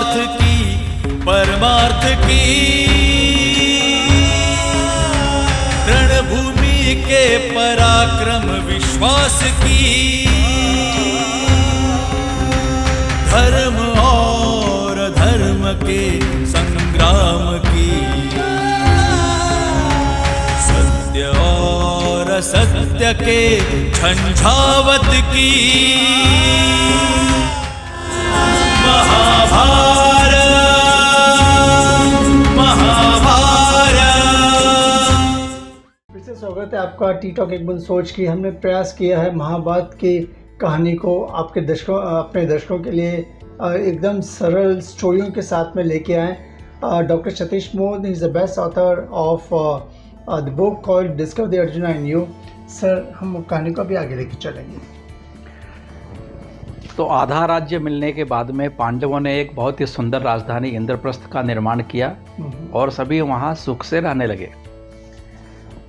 साथ की परमार्थ की, रणभूमि के पराक्रम विश्वास की, धर्म और धर्म के संग्राम की, सत्य और असत्य के झंझावत की, महाभारत महाभारत। फिर से स्वागत है आपका टी टॉक एक बंद सोच की। हमने प्रयास किया है महाभारत की कहानी को अपने दर्शकों के लिए एकदम सरल स्टोरियों के साथ में लेके आए। Doctor Satish mod is the best author of the book called discover the arjuna in you. Sir, हम कहानी को भी आगे लेके चलेंगे। तो आधा राज्य मिलने के बाद में पांडवों ने एक बहुत ही सुंदर राजधानी इंद्रप्रस्थ का निर्माण किया और सभी वहाँ सुख से रहने लगे।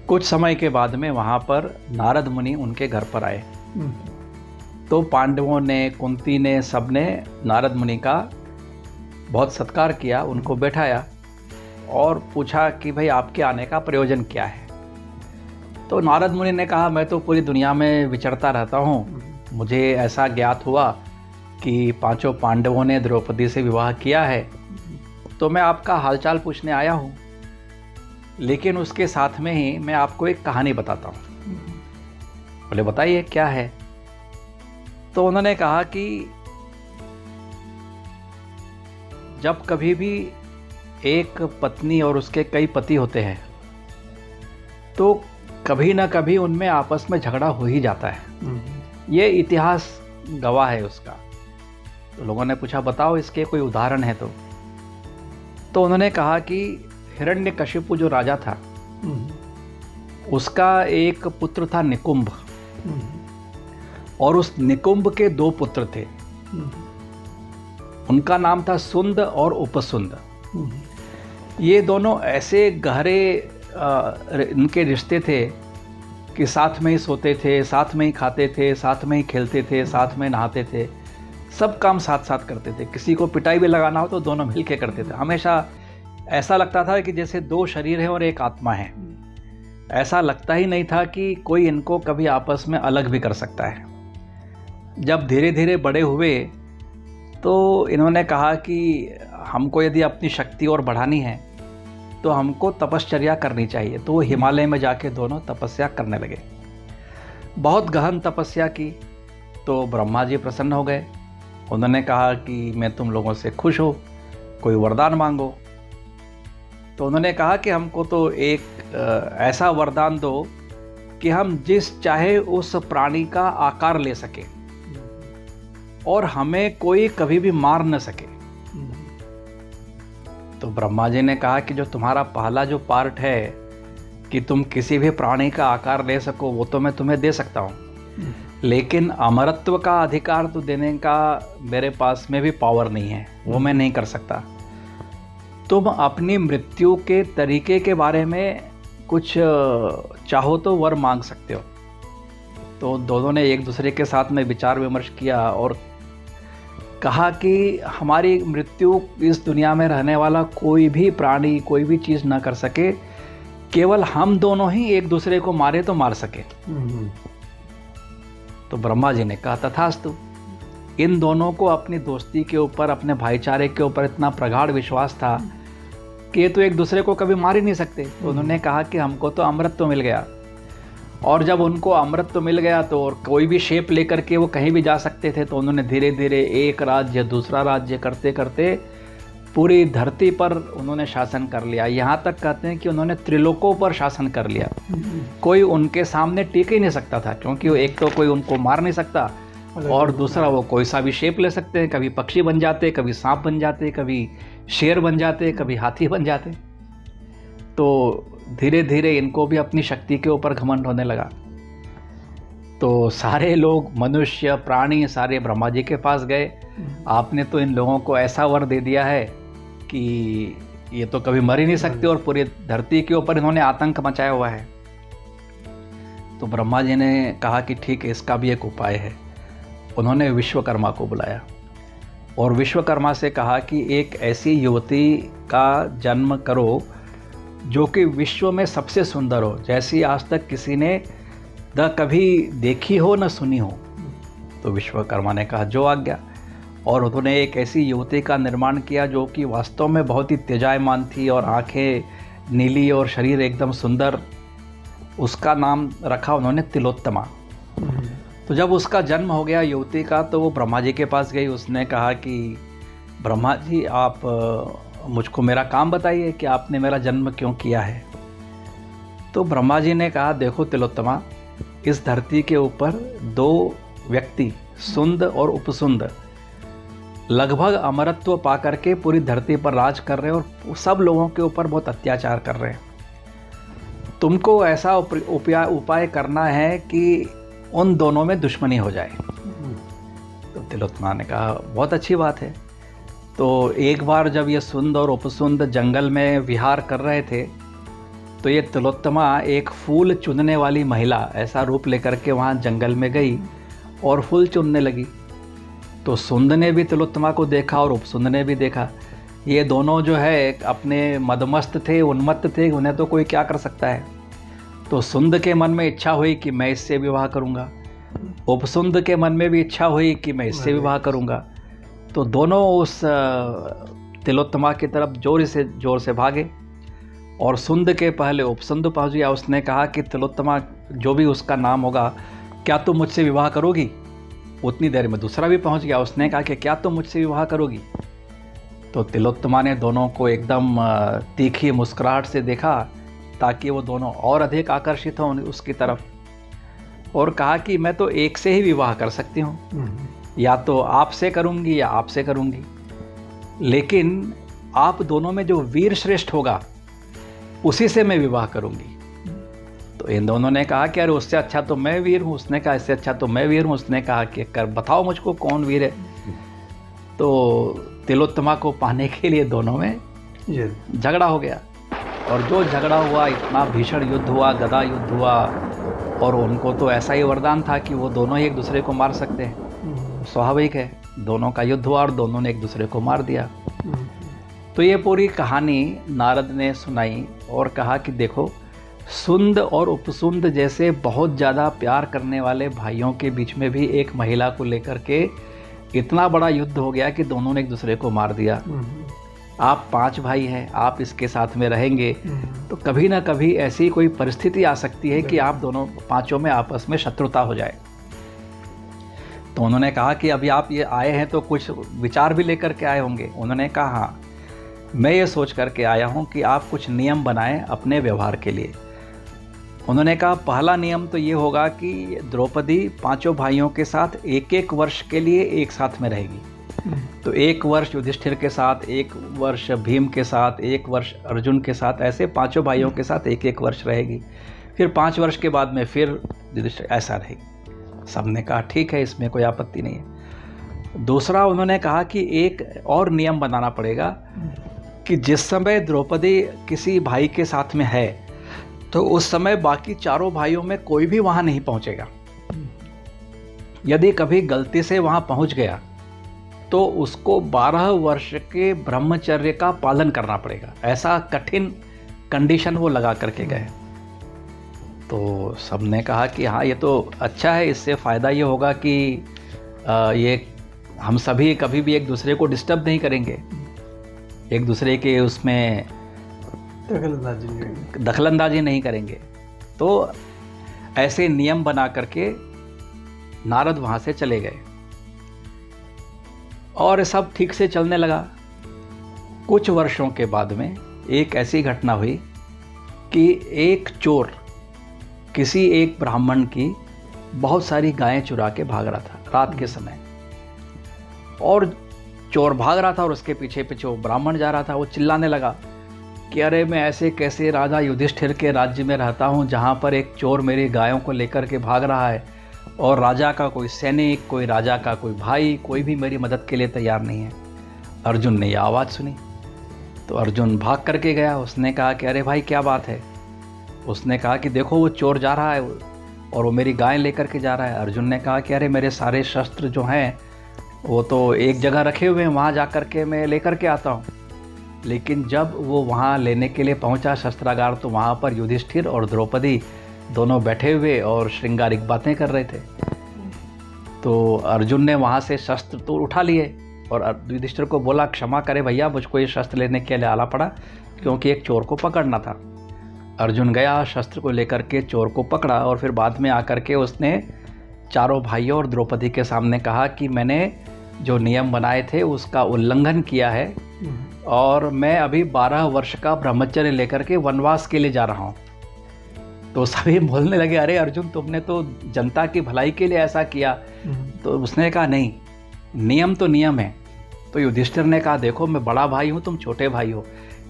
कुछ समय के बाद में वहाँ पर नारद मुनि उनके घर पर आए। तो पांडवों ने, कुंती ने, सबने नारद मुनि का बहुत सत्कार किया, उनको बैठाया और पूछा कि भाई आपके आने का प्रयोजन क्या है। तो नारद मुनि ने कहा, मैं तो पूरी दुनिया में विचरता रहता हूँ, मुझे ऐसा ज्ञात हुआ कि पांचों पांडवों ने द्रौपदी से विवाह किया है, तो मैं आपका हालचाल पूछने आया हूँ, लेकिन उसके साथ में ही मैं आपको एक कहानी बताता हूँ। बोले बताइए क्या है। तो उन्होंने कहा कि जब कभी भी एक पत्नी और उसके कई पति होते हैं तो कभी ना कभी उनमें आपस में झगड़ा हो ही जाता है। ये इतिहास गवाह है उसका। तो लोगों ने पूछा बताओ इसके कोई उदाहरण है तो उन्होंने कहा कि हिरण्यकशिपु जो राजा था उसका एक पुत्र था निकुंभ, और उस निकुंभ के दो पुत्र थे। उनका नाम था सुंद और उपसुंद। ये दोनों ऐसे गहरे इनके रिश्ते थे कि साथ में ही सोते थे, साथ में ही खाते थे, साथ में ही खेलते थे, साथ में नहाते थे, सब काम साथ साथ करते थे। किसी को पिटाई भी लगाना हो तो दोनों मिल के करते थे। हमेशा ऐसा लगता था कि जैसे दो शरीर हैं और एक आत्मा है। ऐसा लगता ही नहीं था कि कोई इनको कभी आपस में अलग भी कर सकता है। जब धीरे धीरे बड़े हुए तो इन्होंने कहा कि हमको यदि अपनी शक्ति और बढ़ानी है तो हमको तपश्चर्या करनी चाहिए। तो वो हिमालय में जाके दोनों तपस्या करने लगे। बहुत गहन तपस्या की तो ब्रह्मा जी प्रसन्न हो गए। उन्होंने कहा कि मैं तुम लोगों से खुश हूँ, कोई वरदान मांगो। तो उन्होंने कहा कि हमको तो एक ऐसा वरदान दो कि हम जिस चाहे उस प्राणी का आकार ले सके और हमें कोई कभी भी मार न सके। तो ब्रह्मा जी ने कहा कि जो तुम्हारा पहला जो पार्ट है कि तुम किसी भी प्राणी का आकार ले सको वो तो मैं तुम्हें दे सकता हूँ, लेकिन अमरत्व का अधिकार तो देने का मेरे पास में भी पावर नहीं है, वो मैं नहीं कर सकता। तुम अपनी मृत्यु के तरीके के बारे में कुछ चाहो तो वर मांग सकते हो। तो दोनों ने एक दूसरे के साथ में विचार विमर्श किया और कहा कि हमारी मृत्यु इस दुनिया में रहने वाला कोई भी प्राणी, कोई भी चीज़ ना कर सके, केवल हम दोनों ही एक दूसरे को मारे तो मार सके। तो ब्रह्मा जी ने कहा तथास्तु। इन दोनों को अपनी दोस्ती के ऊपर, अपने भाईचारे के ऊपर इतना प्रगाढ़ विश्वास था कि ये तो एक दूसरे को कभी मार ही नहीं सकते। तो उन्होंने कहा कि हमको तो अमृत मिल गया, और जब उनको अमृत मिल गया तो और कोई भी शेप लेकर के वो कहीं भी जा सकते थे। तो उन्होंने धीरे धीरे एक राज्य दूसरा राज्य करते करते पूरी धरती पर उन्होंने शासन कर लिया। यहाँ तक कहते हैं कि उन्होंने त्रिलोकों पर शासन कर लिया। कोई उनके सामने टिक ही नहीं सकता था, क्योंकि एक तो कोई उनको मार नहीं सकता और दूसरा वो कोई सा भी शेप ले सकते हैं। कभी पक्षी बन जाते, कभी सांप बन जाते, कभी शेर बन जाते, कभी हाथी बन जाते। तो धीरे धीरे इनको भी अपनी शक्ति के ऊपर घमंड होने लगा। तो सारे लोग, मनुष्य, प्राणी, सारे ब्रह्मा जी के पास गए। आपने तो इन लोगों को ऐसा वर दे दिया है कि ये तो कभी मर ही नहीं सकते और पूरी धरती के ऊपर इन्होंने आतंक मचाया हुआ है। तो ब्रह्मा जी ने कहा कि ठीक है, इसका भी एक उपाय है। उन्होंने विश्वकर्मा को बुलाया। और विश्वकर्मा से कहा कि एक ऐसी युवती का जन्म करो जो कि विश्व में सबसे सुंदर हो, जैसी आज तक किसी ने न कभी देखी हो न सुनी हो। तो विश्वकर्मा ने कहा जो आज्ञा। और उन्होंने एक ऐसी युवती का निर्माण किया जो कि वास्तव में बहुत ही तेजायमान थी और आंखें नीली और शरीर एकदम सुंदर। उसका नाम रखा उन्होंने तिलोत्तमा। तो जब उसका जन्म हो गया युवती का, तो वो ब्रह्मा जी के पास गई। उसने कहा कि ब्रह्मा जी, आप मुझको मेरा काम बताइए कि आपने मेरा जन्म क्यों किया है। तो ब्रह्मा जी ने कहा देखो तिलोत्तमा, इस धरती के ऊपर दो व्यक्ति सुंद और उपसुंद लगभग अमरत्व पा करके पूरी धरती पर राज कर रहे हैं और सब लोगों के ऊपर बहुत अत्याचार कर रहे हैं। तुमको ऐसा उपाय करना है कि उन दोनों में दुश्मनी हो जाए। तो तिलोत्तमा ने कहा बहुत अच्छी बात है। तो एक बार जब ये सुंद और उपसुंद जंगल में विहार कर रहे थे, तो ये तिलोत्तमा एक फूल चुनने वाली महिला ऐसा रूप लेकर के वहाँ जंगल में गई और फूल चुनने लगी। तो सुंद ने भी तिलोत्तमा को देखा और उपसुंद ने भी देखा। ये दोनों जो है अपने मदमस्त थे, उन्मत्त थे, उन्हें तो कोई क्या कर सकता है। तो सुंद के मन में इच्छा हुई कि मैं इससे विवाह करूंगा, उपसुंद के मन में भी इच्छा हुई कि मैं इससे विवाह करूंगा। तो दोनों उस तिलोत्तमा की तरफ जोर से भागे और सुंद के पहले उपसुंद पहुंच गया। उसने कहा कि तिलोत्तमा, जो भी उसका नाम होगा, क्या तुम मुझसे विवाह करोगी। उतनी देर में दूसरा भी पहुंच गया। उसने कहा कि क्या तुम मुझसे विवाह करोगी। तो तिलोत्तमा ने दोनों को एकदम तीखी मुस्कुराहट से देखा ताकि वो दोनों और अधिक आकर्षित हों उसकी तरफ, और कहा कि मैं तो एक से ही विवाह कर सकती हूँ, या तो आपसे करूँगी या आपसे करूँगी, लेकिन आप दोनों में जो वीर श्रेष्ठ होगा उसी से मैं विवाह करूँगी। तो इन दोनों ने कहा कि अरे उससे अच्छा तो मैं वीर हूँ। उसने कहा इससे अच्छा तो मैं वीर हूँ। उसने कहा कि कर बताओ मुझको कौन वीर है। तो तिलोत्तमा को पाने के लिए दोनों में झगड़ा हो गया, और जो झगड़ा हुआ, इतना भीषण युद्ध हुआ, गदा युद्ध हुआ, और उनको तो ऐसा ही वरदान था कि वो दोनों ही एक दूसरे को मार सकते हैं। स्वाभाविक है, दोनों का युद्ध हुआ और दोनों ने एक दूसरे को मार दिया। तो ये पूरी कहानी नारद ने सुनाई और कहा कि देखो, सुंद और उपसुंद जैसे बहुत ज़्यादा प्यार करने वाले भाइयों के बीच में भी एक महिला को लेकर के इतना बड़ा युद्ध हो गया कि दोनों ने एक दूसरे को मार दिया। आप 5 भाई हैं, आप इसके साथ में रहेंगे तो कभी ना कभी ऐसी कोई परिस्थिति आ सकती है कि आप दोनों पांचों में आपस में शत्रुता हो जाए। तो उन्होंने कहा कि अभी आप ये आए हैं तो कुछ विचार भी लेकर के आए होंगे। उन्होंने कहा हाँ, मैं ये सोच करके आया हूँ कि आप कुछ नियम बनाएं अपने व्यवहार के लिए। उन्होंने कहा पहला नियम तो ये होगा कि द्रौपदी 5 भाइयों के साथ 1-1 वर्ष के लिए एक साथ में रहेगी। तो 1 वर्ष युधिष्ठिर के साथ, 1 वर्ष भीम के साथ, 1 वर्ष अर्जुन के साथ, ऐसे 5 भाइयों के साथ 1-1 वर्ष रहेगी। फिर 5 वर्ष के बाद में फिर युधिष्ठिर, ऐसा रहेगी। सबने कहा ठीक है, इसमें कोई आपत्ति नहीं है। दूसरा उन्होंने कहा कि एक और नियम बनाना पड़ेगा कि जिस समय द्रौपदी किसी भाई के साथ में है तो उस समय बाकी 4 भाइयों में कोई भी वहाँ नहीं पहुँचेगा। यदि कभी गलती से वहाँ पहुँच गया तो उसको 12 वर्ष के ब्रह्मचर्य का पालन करना पड़ेगा। ऐसा कठिन कंडीशन वो लगा करके गए। तो सबने कहा कि हाँ, ये तो अच्छा है, इससे फ़ायदा ये होगा कि ये हम सभी कभी भी एक दूसरे को डिस्टर्ब नहीं करेंगे, एक दूसरे के उसमें दखलंदाजी नहीं करेंगे। तो ऐसे नियम बना करके नारद वहाँ से चले गए और सब ठीक से चलने लगा। कुछ वर्षों के बाद में एक ऐसी घटना हुई कि एक चोर किसी एक ब्राह्मण की बहुत सारी गायें चुरा के भाग रहा था रात के समय, और चोर भाग रहा था और उसके पीछे पीछे वो ब्राह्मण जा रहा था। वो चिल्लाने लगा कि अरे मैं ऐसे कैसे राजा युधिष्ठिर के राज्य में रहता हूँ जहाँ पर एक चोर मेरी गायों को लेकर के भाग रहा है, और राजा का कोई सैनिक, कोई राजा का कोई भाई, कोई भी मेरी मदद के लिए तैयार नहीं है। अर्जुन ने यह आवाज़ सुनी तो अर्जुन भाग करके गया। उसने कहा कि अरे भाई क्या बात है। उसने कहा कि देखो वो चोर जा रहा है और वो मेरी गाय लेकर के जा रहा है। अर्जुन ने कहा कि अरे मेरे सारे शस्त्र जो हैं वो तो एक जगह रखे हुए हैं, वहाँ जा कर के मैं लेकर के आता हूँ। लेकिन जब वो वहाँ लेने के लिए पहुँचा शस्त्रागार, तो वहाँ पर युधिष्ठिर और द्रौपदी दोनों बैठे हुए और श्रृंगारिक बातें कर रहे थे। तो अर्जुन ने वहाँ से शस्त्र तो उठा लिए और युधिष्ठिर को बोला, क्षमा करे भैया, मुझको ये शस्त्र लेने के लिए आना पड़ा क्योंकि एक चोर को पकड़ना था। अर्जुन गया, शस्त्र को लेकर के चोर को पकड़ा और फिर बाद में आकर के उसने चारों भाइयों और द्रौपदी के सामने कहा कि मैंने जो नियम बनाए थे उसका उल्लंघन किया है और मैं अभी 12 वर्ष का ब्रह्मचर्य लेकर के वनवास के लिए जा रहा हूँ। तो सभी बोलने लगे, अरे अर्जुन, तुमने तो जनता की भलाई के लिए ऐसा किया। तो उसने कहा, नहीं, नियम तो नियम है। तो युधिष्ठिर ने कहा, देखो मैं बड़ा भाई हूँ, तुम छोटे भाई हो,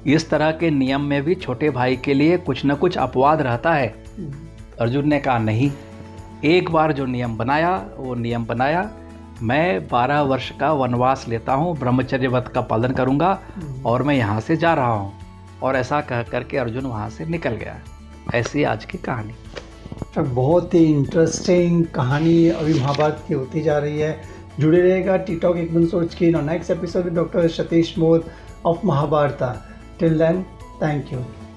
इस तरह के नियम में भी छोटे भाई के लिए कुछ न कुछ अपवाद रहता है। अर्जुन ने कहा, नहीं, एक बार जो नियम बनाया वो नियम बनाया। मैं 12 वर्ष का वनवास लेता हूँ, ब्रह्मचर्य व्रत का पालन करूँगा और मैं यहाँ से जा रहा हूँ। और ऐसा कह करके अर्जुन वहाँ से निकल गया। ऐसी आज की कहानी। तो बहुत ही इंटरेस्टिंग कहानी अभी महाभारत की होती जा रही है। जुड़े रहेगा टी टॉक एक बन सोच की next episode with doctor Satish मोद of Mahabharat. Till then, thank you.